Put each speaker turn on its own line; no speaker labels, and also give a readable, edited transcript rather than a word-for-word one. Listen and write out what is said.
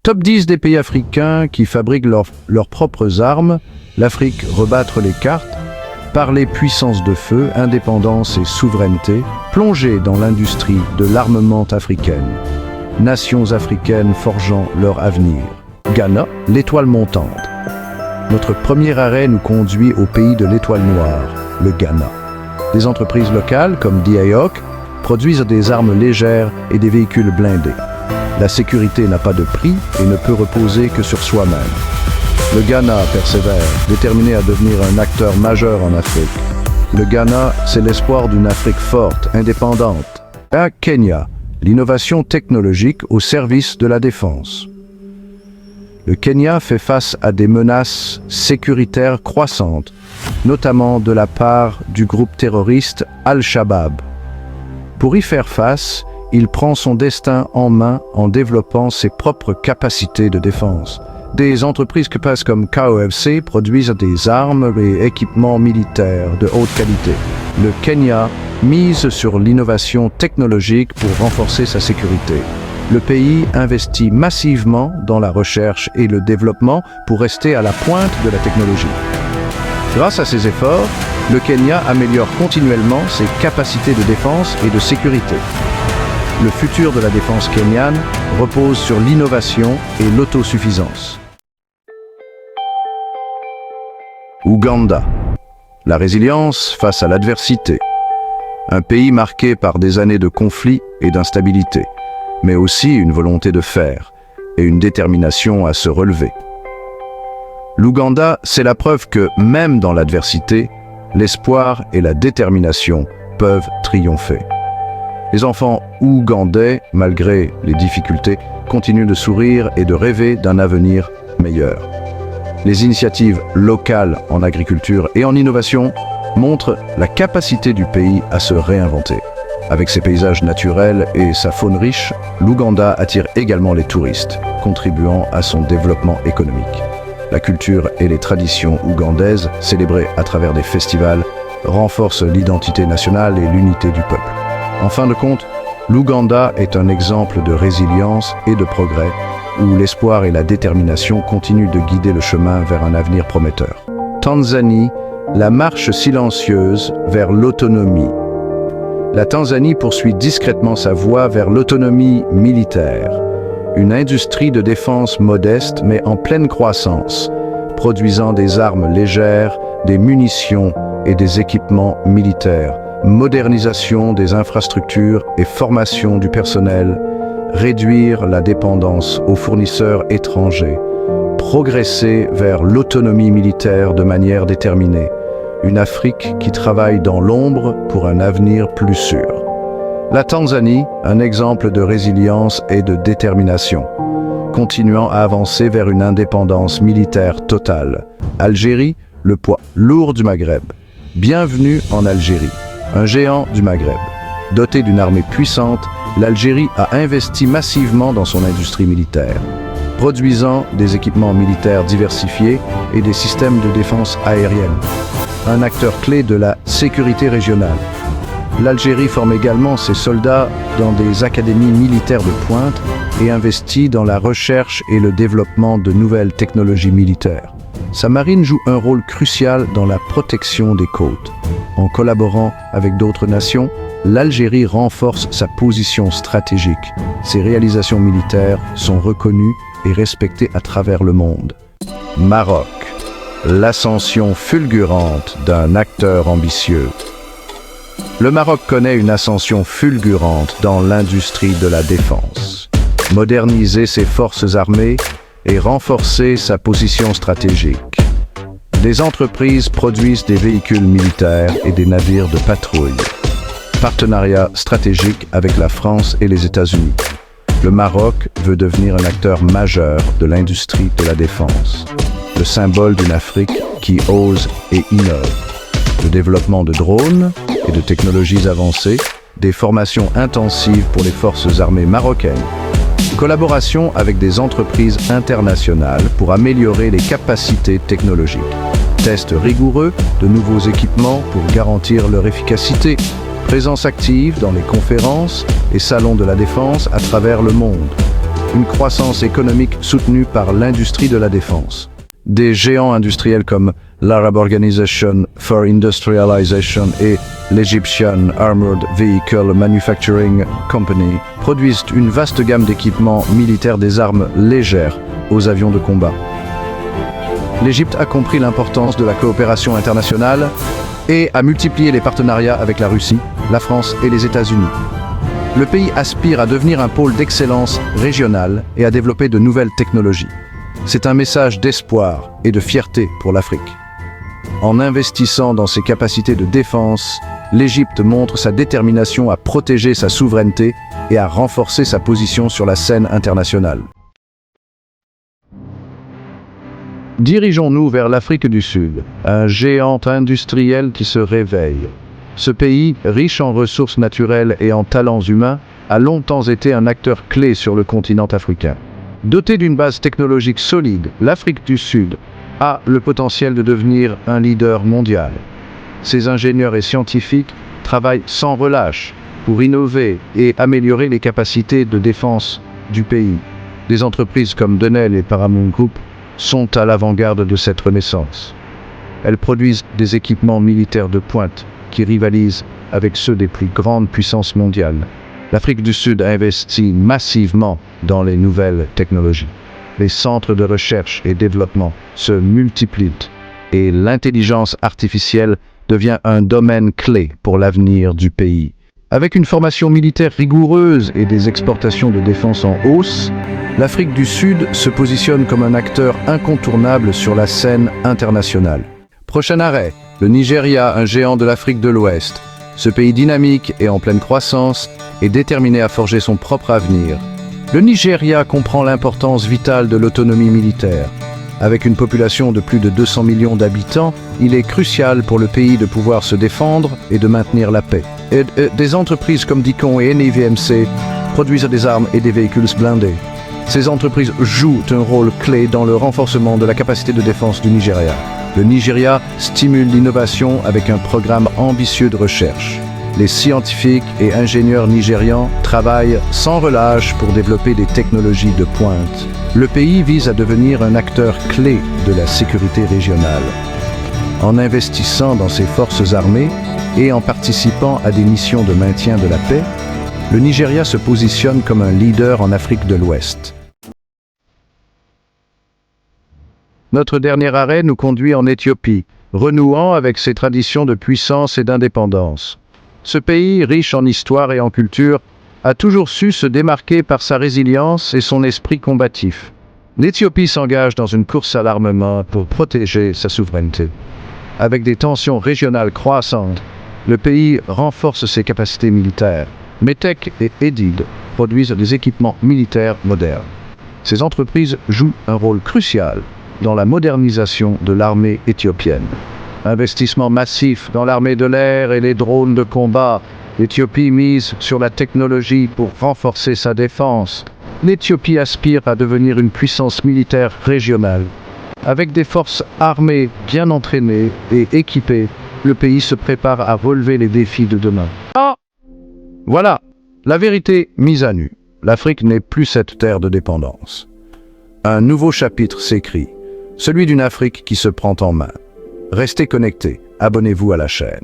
Top 10 des pays africains qui fabriquent leurs propres armes, l'Afrique rebattre les cartes, parler puissance de feu, indépendance et souveraineté, plonger dans l'industrie de l'armement africaine. Nations africaines forgeant leur avenir. Ghana, l'étoile montante. Notre premier arrêt nous conduit au pays de l'étoile noire, le Ghana. Des entreprises locales comme DIOC produisent des armes légères et des véhicules blindés. La sécurité n'a pas de prix et ne peut reposer que sur soi-même. Le Ghana persévère, déterminé à devenir un acteur majeur en Afrique. Le Ghana, c'est l'espoir d'une Afrique forte, indépendante. À Kenya, l'innovation technologique au service de la défense. Le Kenya fait face à des menaces sécuritaires croissantes, notamment de la part du groupe terroriste Al-Shabaab. Pour y faire face, il prend son destin en main en développant ses propres capacités de défense. Des entreprises comme KOFC produisent des armes et équipements militaires de haute qualité. Le Kenya mise sur l'innovation technologique pour renforcer sa sécurité. Le pays investit massivement dans la recherche et le développement pour rester à la pointe de la technologie. Grâce à ces efforts, le Kenya améliore continuellement ses capacités de défense et de sécurité. Le futur de la défense kenyane repose sur l'innovation et l'autosuffisance. Ouganda. La résilience face à l'adversité. Un pays marqué par des années de conflits et d'instabilité, mais aussi une volonté de faire et une détermination à se relever. L'Ouganda, c'est la preuve que, même dans l'adversité, l'espoir et la détermination peuvent triompher. Les enfants ougandais, malgré les difficultés, continuent de sourire et de rêver d'un avenir meilleur. Les initiatives locales en agriculture et en innovation montrent la capacité du pays à se réinventer. Avec ses paysages naturels et sa faune riche, l'Ouganda attire également les touristes, contribuant à son développement économique. La culture et les traditions ougandaises, célébrées à travers des festivals, renforcent l'identité nationale et l'unité du peuple. En fin de compte, l'Ouganda est un exemple de résilience et de progrès, où l'espoir et la détermination continuent de guider le chemin vers un avenir prometteur. Tanzanie, la marche silencieuse vers l'autonomie. La Tanzanie poursuit discrètement sa voie vers l'autonomie militaire. Une industrie de défense modeste mais en pleine croissance, produisant des armes légères, des munitions et des équipements militaires. Modernisation des infrastructures et formation du personnel, réduire la dépendance aux fournisseurs étrangers, progresser vers l'autonomie militaire de manière déterminée, une Afrique qui travaille dans l'ombre pour un avenir plus sûr. La Tanzanie, un exemple de résilience et de détermination, continuant à avancer vers une indépendance militaire totale. Algérie, le poids lourd du Maghreb. Bienvenue en Algérie. Un géant du Maghreb. Doté d'une armée puissante, l'Algérie a investi massivement dans son industrie militaire, produisant des équipements militaires diversifiés et des systèmes de défense aérienne. Un acteur clé de la sécurité régionale. L'Algérie forme également ses soldats dans des académies militaires de pointe et investit dans la recherche et le développement de nouvelles technologies militaires. Sa marine joue un rôle crucial dans la protection des côtes. En collaborant avec d'autres nations, l'Algérie renforce sa position stratégique. Ses réalisations militaires sont reconnues et respectées à travers le monde. Maroc. L'ascension fulgurante d'un acteur ambitieux. Le Maroc connaît une ascension fulgurante dans l'industrie de la défense. Moderniser ses forces armées et renforcer sa position stratégique. Des entreprises produisent des véhicules militaires et des navires de patrouille. Partenariat stratégique avec la France et les États-Unis. Le Maroc veut devenir un acteur majeur de l'industrie de la défense. Le symbole d'une Afrique qui ose et innove. Le développement de drones et de technologies avancées, des formations intensives pour les forces armées marocaines. Collaboration avec des entreprises internationales pour améliorer les capacités technologiques. Tests rigoureux de nouveaux équipements pour garantir leur efficacité. Présence active dans les conférences et salons de la défense à travers le monde. une croissance économique soutenue par l'industrie de la défense. Des géants industriels comme l'Arab Organization for Industrialization et l'Egyptian Armored Vehicle Manufacturing Company produisent une vaste gamme d'équipements militaires, des armes légères aux avions de combat. L'Égypte a compris l'importance de la coopération internationale et a multiplié les partenariats avec la Russie, la France et les États-Unis. Le pays aspire à devenir un pôle d'excellence régionale et à développer de nouvelles technologies. C'est un message d'espoir et de fierté pour l'Afrique. En investissant dans ses capacités de défense, l'Égypte montre sa détermination à protéger sa souveraineté et à renforcer sa position sur la scène internationale. Dirigeons-nous vers l'Afrique du Sud, un géant industriel qui se réveille. Ce pays, riche en ressources naturelles et en talents humains, a longtemps été un acteur clé sur le continent africain. Doté d'une base technologique solide, l'Afrique du Sud a le potentiel de devenir un leader mondial. Ses ingénieurs et scientifiques travaillent sans relâche pour innover et améliorer les capacités de défense du pays. Des entreprises comme Denel et Paramount Group sont à l'avant-garde de cette renaissance. Elles produisent des équipements militaires de pointe qui rivalisent avec ceux des plus grandes puissances mondiales. L'Afrique du Sud investit massivement dans les nouvelles technologies. Les centres de recherche et développement se multiplient et l'intelligence artificielle devient un domaine clé pour l'avenir du pays. Avec une formation militaire rigoureuse et des exportations de défense en hausse, l'Afrique du Sud se positionne comme un acteur incontournable sur la scène internationale. Prochain arrêt, le Nigeria, un géant de l'Afrique de l'Ouest. Ce pays dynamique et en pleine croissance est déterminé à forger son propre avenir. Le Nigeria comprend l'importance vitale de l'autonomie militaire. Avec une population de plus de 200 millions d'habitants, il est crucial pour le pays de pouvoir se défendre et de maintenir la paix. Des entreprises comme Dicon et NIVMC produisent des armes et des véhicules blindés. Ces entreprises jouent un rôle clé dans le renforcement de la capacité de défense du Nigeria. Le Nigeria stimule l'innovation avec un programme ambitieux de recherche. Les scientifiques et ingénieurs nigérians travaillent sans relâche pour développer des technologies de pointe. Le pays vise à devenir un acteur clé de la sécurité régionale. En investissant dans ses forces armées et en participant à des missions de maintien de la paix, le Nigeria se positionne comme un leader en Afrique de l'Ouest. Notre dernier arrêt nous conduit en Éthiopie, renouant avec ses traditions de puissance et d'indépendance. Ce pays, riche en histoire et en culture, a toujours su se démarquer par sa résilience et son esprit combatif. L'Éthiopie s'engage dans une course à l'armement pour protéger sa souveraineté. Avec des tensions régionales croissantes, le pays renforce ses capacités militaires. Metec et Edid produisent des équipements militaires modernes. Ces entreprises jouent un rôle crucial dans la modernisation de l'armée éthiopienne. Investissement massif dans l'armée de l'air et les drones de combat. L'Éthiopie mise sur la technologie pour renforcer sa défense. L'Éthiopie aspire à devenir une puissance militaire régionale. Avec des forces armées bien entraînées et équipées, le pays se prépare à relever les défis de demain. Voilà, la vérité mise à nu. L'Afrique n'est plus cette terre de dépendance. Un nouveau chapitre s'écrit, celui d'une Afrique qui se prend en main. Restez connectés, abonnez-vous à la chaîne.